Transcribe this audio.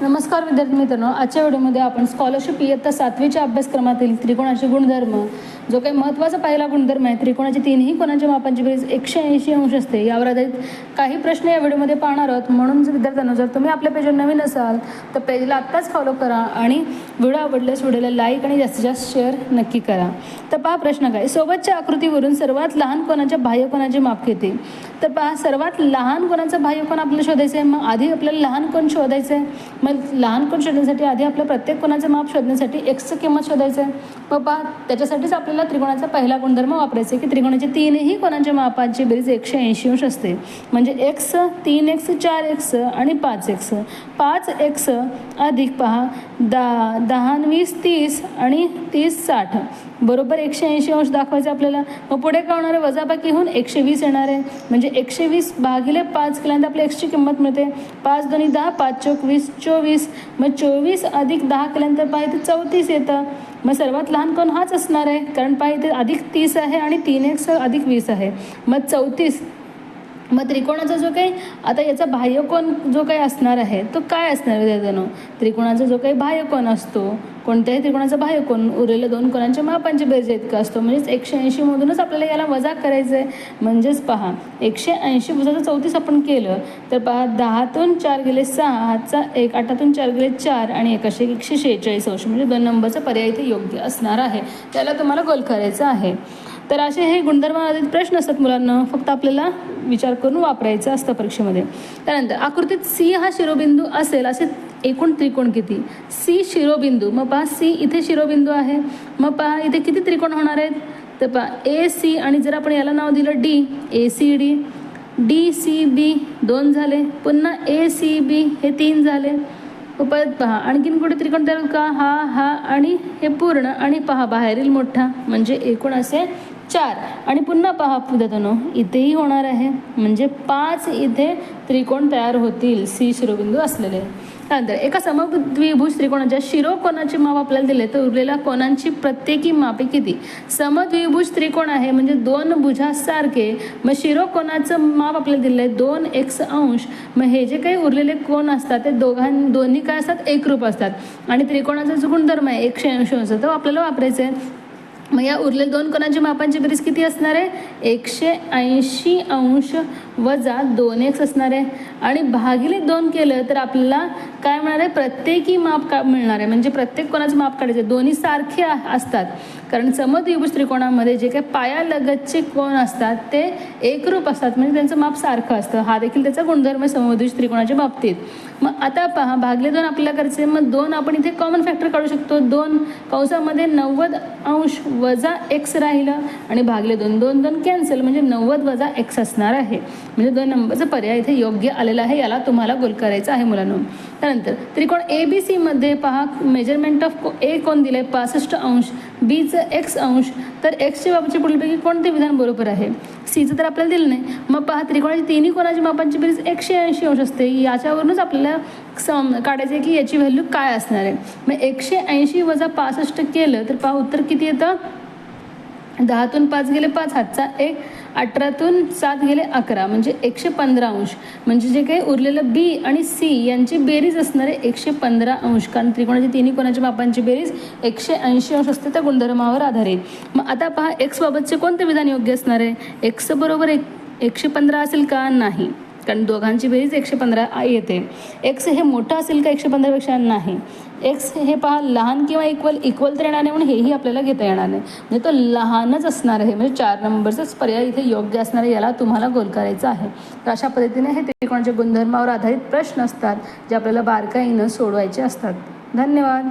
नमस्कार विद्यार्थी मित्रांनो, आजच्या व्हिडिओमध्ये आपण स्कॉलरशिप इयत्ता 7वीच्या अभ्यासक्रमातील त्रिकोणाचे गुणधर्म, जो काही महत्त्वाचा पहिला गुणधर्म आहे, त्रिकोणाचे तीनही कोनांच्या मापांची बेरीज 180 अंश असते, यावर आधारित काही प्रश्न या व्हिडिओमध्ये पाहणार आहोत. म्हणून विद्यार्थ्यांनो, जर तुम्ही आपल्या पेजवर नवीन असाल तर पेजला आत्ताच फॉलो करा आणि व्हिडिओ आवडल्यास व्हिडिओला लाईक आणि जास्तीत जास्त शेअर नक्की करा. तर पहा प्रश्न काय, सोबतच्या आकृतीवरून सर्वात लहान कोनाच्या बाह्य कोनाचे माप किती? तर पहा, सर्वात लहान कोनाचा बाह्य कोन आपल्याला शोधायचं आहे. मग आधी आपल्याला लहान कोन शोधायचं आहे. मग लहान कोन शोधण्यासाठी आधी आपल्या प्रत्येक कोनाचं माप शोधण्यासाठी एक्सचं किंमत शोधायचं आहे. मग पहा, त्याच्यासाठीच आपल्याला त्रिकोणाचा पहिला गुणधर्म वापरायचा आहे की त्रिकोणाचे तीनही कोनांच्या मापांची बेरीज 180 अंश असते. म्हणजे x 3x 4x आणि 5x. 5x अधिक पहा 10 20 30 आणि 30 60 बरोबर 180 अंश दाखवायचं आपल्याला. मग पुढे काय होणार आहे, वजाबाकी होऊन 120 येणार आहे. म्हणजे 120 भागिले 5 केल्यानंतर आपल्या एक्सची किंमत मिळते 5 2 10 5 चौक 20 24. मग 24 अधिक 10 केल्यानंतर पहा इथे 34 येतं. मग सर्वात लहान कोन हाच असणार आहे, कारण पहा इथे अधिक 30 आहे आणि 3x अधिक 20 आहे. मग 34. मग त्रिकोणाचा जो काही आता याचा बाह्य कोन जो काही असणार आहे तो काय असणार आहे विद्यार्थ्यांनो, त्रिकोणाचा जो काही बाह्य कोन असतो, कोणत्याही त्रिकोणाचा बाह्य कोन उरलेल्या दोन कोनांच्या मापांची बेरीज इतका असतो. म्हणजेच 180 मधूनच आपल्याला याला वजा करायचं आहे. म्हणजेच पहा 180 वजा 34 आपण केलं तर पहा 10तून 4 गेले 6, हातचा 1, 8तून 4 गेले 4 आणि 146 अंश. म्हणजे 2 नंबरचा पर्याय इथे योग्य असणार आहे. त्याला तुम्हाला गोल करायचं आहे. तर असे हे गुणधर्मावरील प्रश्न असतात मुलांना, फक्त आपल्याला विचार करून वापरायचं असतं परीक्षेमध्ये. त्यानंतर आकृतीत सी हा शिरोबिंदू असेल असे एकूण त्रिकोण किती? सी शिरोबिंदू. मग पहा सी इथे शिरोबिंदू आहे. मग पहा इथे किती त्रिकोण होणार आहेत? तर पहा ए सी आणि जर आपण याला नाव दिलं D, A C D, D C B 2 झाले. पुन्हा ए सी बी हे 3 झाले. परत पहा आणखीन कुठे त्रिकोण तयार का? हा आणि हे पूर्ण आणि पहा बाहेरील मोठा, म्हणजे एकूण असे 4. आणि पुन्हा पहा विद्यार्थ्यांनो, इथेही होणार आहे. म्हणजे 5 इथे त्रिकोण तयार होतील सी शिरोबिंदू असलेले. त्यानंतर एका समद्विभुज त्रिकोणाच्या शिरोकोनाचे माप आपल्याला दिले तर उरलेल्या कोनांची प्रत्येकी मापे किती? समद्विभुज त्रिकोण आहे म्हणजे 2 भुजासारखे. मग शिरोकोनाचं माप आपल्याला दिलं आहे 2x अंश. मग हे जे काही उरलेले कोन असतात ते दोन्ही काय असतात, एकरूप असतात. आणि त्रिकोणाचा जो गुणधर्म आहे 180 अंश तो आपल्याला वापरायचा आहे. मग या उरलेल्या 2 कोनांच्या मापांची बेरीज किती असणार आहे? 180 अंश वजा 2x असणार आहे. आणि भागिले 2 केलं तर आपल्याला काय मिळणार आहे, प्रत्येकी माप का मिळणार आहे. म्हणजे प्रत्येक कोणाचं माप काढायचं, दोन्ही सारखे असतात. कारण समद्विभुज त्रिकोणामध्ये जे काही पायालगतचे कोन असतात ते एकरूप असतात, म्हणजे त्यांचं माप सारखं असतं. हा देखील त्याचा गुणधर्म आहे समद्विभुज त्रिकोणाच्या बाबतीत. मग आता पहा भागले 2 आपल्याला करायचे. मग 2 आपण इथे कॉमन फॅक्टर काढू शकतो. 2 कंसामध्ये 90 अंश वजा x राहिलं आणि भागले 2, 2 2 कॅन्सल, म्हणजे 90 वजा x असणार आहे. म्हणजे 2 नंबरचा पर्याय इथे योग्य आलेला आहे. याला तुम्हाला गोल करायचं आहे मुलांनो. त्यानंतर त्रिकोण ABC मध्ये पहा मेजरमेंट ऑफ ए कोण दिले 65 अंश, बीचं x अंश. तर एक्सच्या बाबतीत पुढीलपैकी कोणते विधान बरोबर आहे? सीचं तर आपल्याला दिलं नाही. मग पहा त्रिकोणाची तिन्ही कोनाच्या मापांची बेरीज 180 अंश असते. याच्यावरूनच आपल्याला काढायचं आहे की याची व्हॅल्यू काय असणार आहे. मग 180 वजा 65 केलं तर पहा उत्तर किती येतं? 10तून 5 गेले 5, हातचा 1, 18तून 7 गेले 11, म्हणजे 115 अंश. म्हणजे जे काही उरलेलं बी आणि सी यांची बेरीज असणार आहे 115 अंश. कारण त्रिकोणाची तिन्ही कोनाच्या मापांची बेरीज 180 अंश असते त्या गुणधर्मावर आधारित. मग आता पहा एक्स बाबतचे कोणते विधान योग्य असणार आहे? एक्स बरोबर 115 असेल का? नाही, कारण दोघांची बेरीज 115 येते. एक्स हे मोठं असेल का 115 पेक्षा? नाही. एक्स हे पहा लहान किंवा इक्वल तर येणार नाही, म्हणून हेही आपल्याला घेता येणार नाही. म्हणजे तो लहानच असणार आहे. म्हणजे 4 नंबरचाच पर्याय इथे योग्य असणार आहे. याला तुम्हाला गोल करायचं आहे. तर अशा पद्धतीने हे त्रिकोणाच्या गुणधर्मावर आधारित प्रश्न असतात जे आपल्याला बारकाईनं सोडवायचे असतात. धन्यवाद.